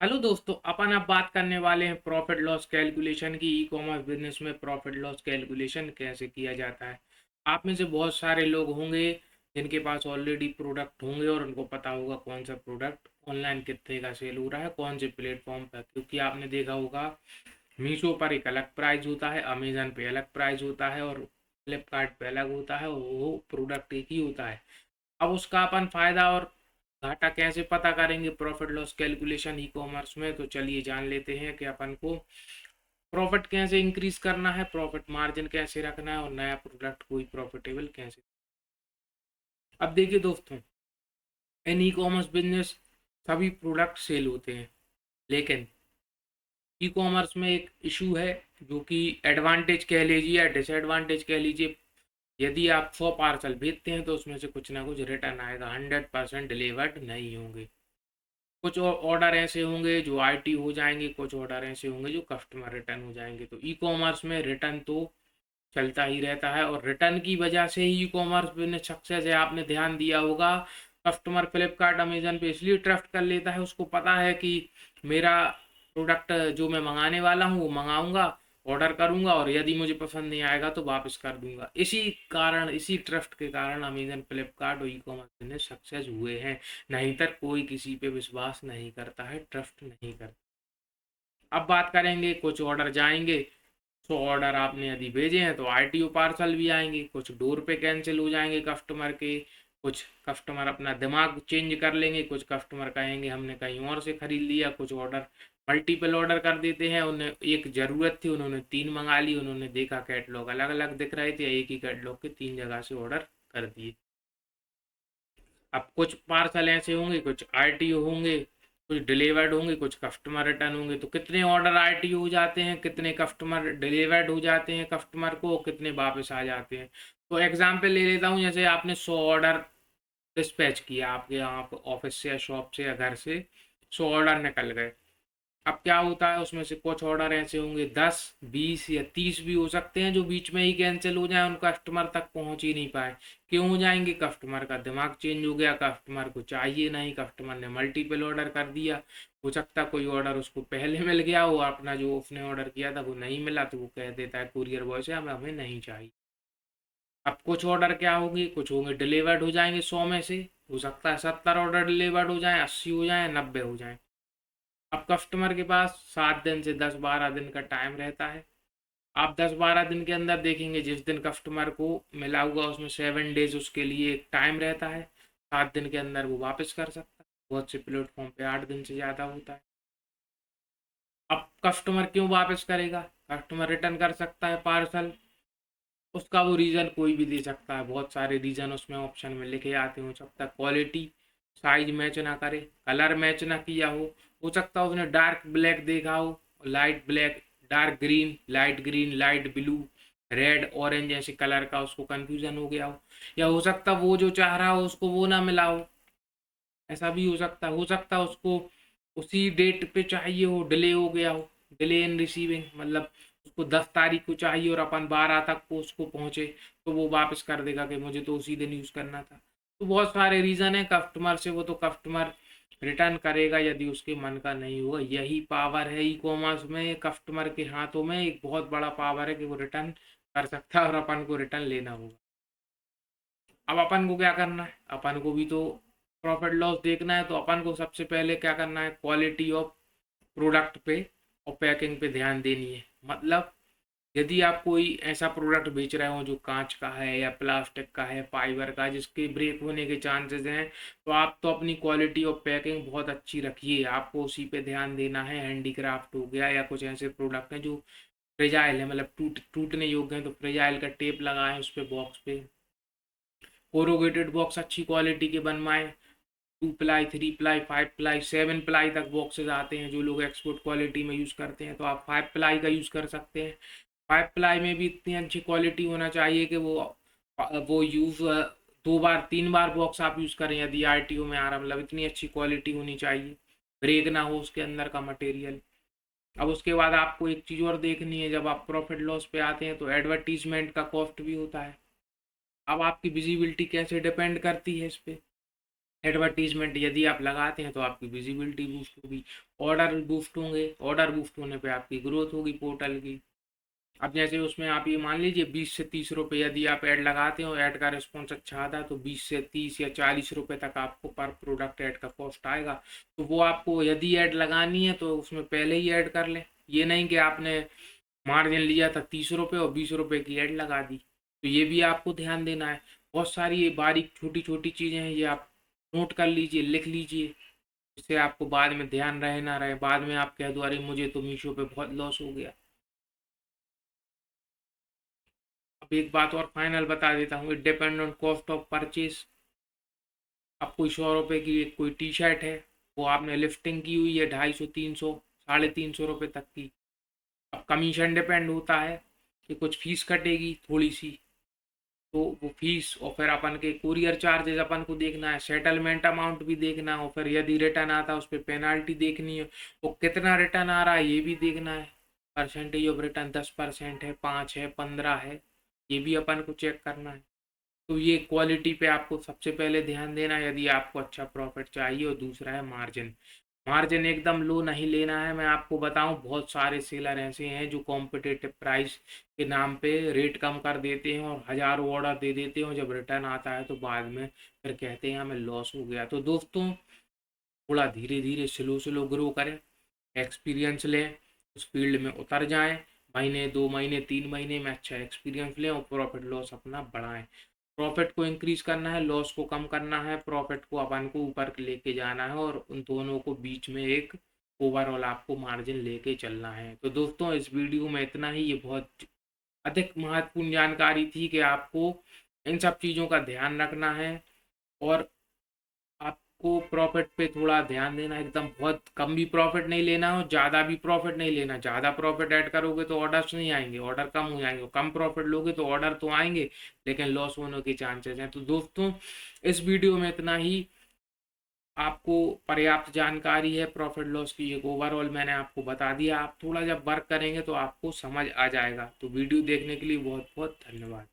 Hello दोस्तों, अपन अब बात करने वाले हैं प्रॉफिट लॉस कैलकुलेशन की। ई कॉमर्स बिजनेस में प्रॉफिट लॉस कैलकुलेशन कैसे किया जाता है। आप में से बहुत सारे लोग होंगे जिनके पास ऑलरेडी प्रोडक्ट होंगे और उनको पता होगा कौन सा प्रोडक्ट ऑनलाइन कितने का सेल हो रहा है, कौन से प्लेटफॉर्म पर। क्योंकि आपने देखा होगा मीशो पर एक अलग प्राइस होता है, अमेजन पे अलग प्राइस होता है और फ्लिपकार्ट पे अलग होता है, और वो प्रोडक्ट एक ही होता है। अब उसका अपन फायदा और घाटा कैसे पता करेंगे profit loss calculation e commerce में, तो चलिए जान लेते हैं कि अपन को प्रॉफिट कैसे इंक्रीज करना है, प्रॉफिट मार्जिन कैसे रखना है और नया प्रोडक्ट कोई प्रॉफिटेबल कैसे। अब देखिए दोस्तों, इन ई कॉमर्स बिजनेस सभी प्रोडक्ट सेल होते हैं, लेकिन ई कॉमर्स में एक इशू है जो कि एडवांटेज कह लीजिए या डिसएडवांटेज कह लीजिए। यदि आप 100 पार्सल भेजते हैं तो उसमें से कुछ ना कुछ रिटर्न आएगा, 100% डिलीवर्ड नहीं होंगे। कुछ ऑर्डर ऐसे होंगे जो आईटी हो जाएंगे, कुछ ऑर्डर ऐसे होंगे जो कस्टमर रिटर्न हो जाएंगे। तो ई कॉमर्स में रिटर्न तो चलता ही रहता है, और रिटर्न की वजह से ही ई कॉमर्स बिजनेस सक्सेस है। आपने ध्यान दिया होगा, कस्टमर फ्लिपकार्ट अमेजन पे इसलिए ट्रस्ट कर लेता है, उसको पता है कि मेरा प्रोडक्ट जो मैं मंगाने वाला हूँ वो मंगाऊंगा, ऑर्डर करूंगा, और यदि मुझे पसंद नहीं आएगा तो वापस कर दूंगा। इसी कारण, इसी ट्रस्ट के कारण अमेजन फ्लिपकार्ट और ई कॉमर्स बिजनेस सक्सेस हुए हैं। नहीं तो कोई किसी पे विश्वास नहीं करता है, ट्रस्ट नहीं करता। अब बात करेंगे, कुछ ऑर्डर जाएंगे। 100 ऑर्डर आपने यदि भेजे हैं तो आरटीओ पार्सल भी आएंगे, कुछ डोर पे कैंसिल हो जाएंगे कस्टमर के, कुछ कस्टमर अपना दिमाग चेंज कर लेंगे, कुछ कस्टमर कहेंगे हमने कहीं और से खरीद लिया, कुछ ऑर्डर मल्टीपल ऑर्डर कर देते हैं। उन्हें एक ज़रूरत थी, उन्होंने 3 मंगा ली, उन्होंने देखा कैटलॉग अलग अलग दिख रहे थे, एक ही कैटलॉग के 3 जगह से ऑर्डर कर दिए। अब कुछ पार्सल ऐसे होंगे, कुछ आरटीओ होंगे, कुछ डिलीवर्ड होंगे, कुछ कस्टमर रिटर्न होंगे। तो कितने ऑर्डर आरटीओ हो जाते हैं, कितने कस्टमर डिलीवर्ड हो जाते हैं कस्टमर को, कितने वापस आ जाते हैं। तो एग्जांपल ले लेता हूँ, जैसे आपने 100 ऑर्डर डिस्पैच किया, आपके यहाँ ऑफिस से या शॉप से या घर से 100 ऑर्डर निकल गए। अब क्या होता है, उसमें से कुछ ऑर्डर ऐसे होंगे, 10, 20 या 30 भी हो सकते हैं जो बीच में ही कैंसिल हो जाए, उन कस्टमर तक पहुंच ही नहीं पाए। क्यों हो जाएंगे? कस्टमर का दिमाग चेंज हो गया, कस्टमर को चाहिए नहीं, कस्टमर ने मल्टीपल ऑर्डर कर दिया। हो सकता है कोई ऑर्डर उसको पहले मिल गया हो, अपना जो उसने ऑर्डर किया था वो नहीं मिला, तो वो कह देता है कुरियर बॉय से हमें हमें नहीं चाहिए। अब कुछ ऑर्डर क्या होंगे, कुछ होंगे डिलीवर्ड हो जाएंगे, 100 में से हो सकता है 70 ऑर्डर डिलीवर्ड हो जाए, 80 हो जाए, 90 हो जाए। अब कस्टमर के पास 7 दिन से 10-12 दिन का टाइम रहता है। आप 10-12 दिन के अंदर देखेंगे, जिस दिन कस्टमर को मिला हुआ उसमें 7 डेज उसके लिए एक टाइम रहता है। 7 दिन के अंदर वो वापस कर सकता है, बहुत से प्लेटफॉर्म पे 8 दिन से ज़्यादा होता है। अब कस्टमर क्यों वापस करेगा? कस्टमर रिटर्न कर सकता है पार्सल, उसका वो रीज़न कोई भी दे सकता है, बहुत सारे रीज़न उसमें ऑप्शन में लिखे आते हो सकता है क्वालिटी, साइज मैच ना करे, कलर मैच ना किया हो सकता है उसने डार्क ब्लैक देखा हो, light black, dark green, light green, light blue, red, orange ऐसे कलर का उसको कंफ्यूजन हो गया हो, या हो सकता वो जो चाह रहा हो उसको वो ना मिला हो। ऐसा भी हो सकता है उसको उसी डेट पे चाहिए हो, डिले हो गया हो, डिले इन रिसीविंग, मतलब उसको 10 तारीख को चाहिए और अपन 12 तक को उसको पहुंचे, तो वो वापस कर देगा कि मुझे तो उसी दिन यूज़ करना था। तो बहुत सारे रीज़न है कस्टमर से, वो तो कस्टमर रिटर्न करेगा यदि उसके मन का नहीं होगा। यही पावर है ई कॉमर्स में, कस्टमर के हाथों में एक बहुत बड़ा पावर है कि वो रिटर्न कर सकता है और अपन को रिटर्न लेना होगा। अब अपन को क्या करना है, अपन को भी तो प्रॉफिट लॉस देखना है, तो अपन को सबसे पहले क्या करना है, क्वालिटी ऑफ प्रोडक्ट पे और पैकिंग पे ध्यान देनी है। मतलब यदि आप कोई ऐसा प्रोडक्ट बेच रहे हो जो कांच का है या प्लास्टिक का है, फाइबर का, जिसके ब्रेक होने के चांसेस हैं, तो आप तो अपनी क्वालिटी और पैकिंग बहुत अच्छी रखिए, आपको उसी पे ध्यान देना है। हैंडीक्राफ्ट हो गया या कुछ ऐसे प्रोडक्ट हैं जो फ्रेजाइल है, मतलब टूटने योग्य हैं, तो फ्रेजाइल का टेप लगाएं उस पे, बॉक्स पे। कोरोगेटेड बॉक्स अच्छी क्वालिटी के बनवाएं, 2 प्लाई, 3 प्लाई, 5 प्लाई, 7 प्लाई तक बॉक्सेस आते हैं जो लोग एक्सपोर्ट क्वालिटी में यूज़ करते हैं, तो आप 5 प्लाई का यूज़ कर सकते हैं। 5 प्लाई में भी इतनी अच्छी क्वालिटी होना चाहिए कि वो यूज़ 2 बार 3 बार बॉक्स आप यूज़ करें यदि आरटीओ में आ रहा, मतलब इतनी अच्छी क्वालिटी होनी चाहिए, ब्रेक ना हो उसके अंदर का मटेरियल। अब उसके बाद आपको एक चीज़ और देखनी है, जब आप प्रॉफिट लॉस पे आते हैं तो एडवर्टीजमेंट का कॉस्ट भी होता है। अब आपकी विजिबिलिटी कैसे डिपेंड करती है इस पे। एडवर्टीजमेंट यदि आप लगाते हैं तो आपकी विजिबिलिटी बूस्ट होगी, ऑर्डर बूस्ट होंगे, ऑर्डर बूस्ट होने पे आपकी ग्रोथ होगी पोर्टल की। अब जैसे उसमें आप ये मान लीजिए 20 से 30 रुपए यदि आप ऐड लगाते हो, ऐड का रिस्पॉन्स अच्छा आता है तो 20 से 30 या 40 रुपए तक आपको पर प्रोडक्ट ऐड का कॉस्ट आएगा। तो वो आपको यदि ऐड लगानी है तो उसमें पहले ही ऐड कर लें। ये नहीं कि आपने मार्जिन लिया था 30 रुपए और 20 रुपए की ऐड लगा दी। तो ये भी आपको ध्यान देना है। बहुत सारी ये बारीक छोटी छोटी चीज़ें हैं, ये आप नोट कर लीजिए, लिख लीजिए, जिससे आपको बाद में ध्यान रहे ना रहे, बाद में आप कह दो अरे मुझे तो मीशो पे बहुत लॉस हो गया। अब एक बात और फाइनल बता देता हूँ, it depend on cost of purchase. अब कोई 100 रुपए की एक कोई टी शर्ट है, वो आपने लिफ्टिंग की हुई है 250, 300, 350 रुपए तक की। अब कमीशन डिपेंड होता है कि कुछ फीस कटेगी थोड़ी सी, तो वो फीस और फिर अपन के कुरियर चार्जेस अपन को देखना है, सेटलमेंट अमाउंट भी देखना है, और फिर यदि रिटर्न आता है उस पर पेनाल्टी देखनी है, वो कितना रिटर्न आ रहा है ये भी देखना है। परसेंटेज ऑफ रिटर्न 10% है, 5 है, 15 है, ये भी अपन को चेक करना है। तो ये क्वालिटी पे आपको सबसे पहले ध्यान देना है यदि आपको अच्छा प्रॉफिट चाहिए। और दूसरा है मार्जिन। मार्जिन एकदम लो नहीं लेना है। मैं आपको बताऊं, बहुत सारे सेलर ऐसे हैं जो कॉम्पिटिटिव प्राइस के नाम पे रेट कम कर देते हैं और हज़ारों ऑर्डर दे देते हैं, और जब रिटर्न आता है तो बाद में फिर कहते हैं हमें लॉस हो गया। तो दोस्तों, थोड़ा धीरे धीरे स्लो स्लो ग्रो करें, एक्सपीरियंस लें, उस फील्ड में उतर जाएं, महीने 2 महीने 3 महीने में अच्छा एक्सपीरियंस लें और प्रॉफिट लॉस अपना बढ़ाएं। प्रॉफिट को इंक्रीज करना है, लॉस को कम करना है, प्रॉफिट को अपन को ऊपर लेके जाना है, और उन दोनों को बीच में एक ओवरऑल आपको मार्जिन लेके चलना है। तो दोस्तों, इस वीडियो में इतना ही। ये बहुत अधिक महत्वपूर्ण जानकारी थी कि आपको इन सब चीज़ों का ध्यान रखना है, और आपको प्रॉफिट पे थोड़ा ध्यान देना है। एकदम बहुत कम भी प्रॉफिट नहीं लेना और ज़्यादा भी प्रॉफिट नहीं लेना। ज़्यादा प्रॉफिट ऐड करोगे तो ऑर्डर्स नहीं आएंगे, ऑर्डर कम हो जाएंगे। कम प्रॉफिट लोगे तो ऑर्डर तो आएंगे लेकिन लॉस होने के चांसेस हैं। तो दोस्तों, इस वीडियो में इतना ही। आपको पर्याप्त जानकारी है प्रॉफिट लॉस की, एक ओवरऑल मैंने आपको बता दिया। आप थोड़ा जब वर्क करेंगे तो आपको समझ आ जाएगा। तो वीडियो देखने के लिए बहुत बहुत धन्यवाद।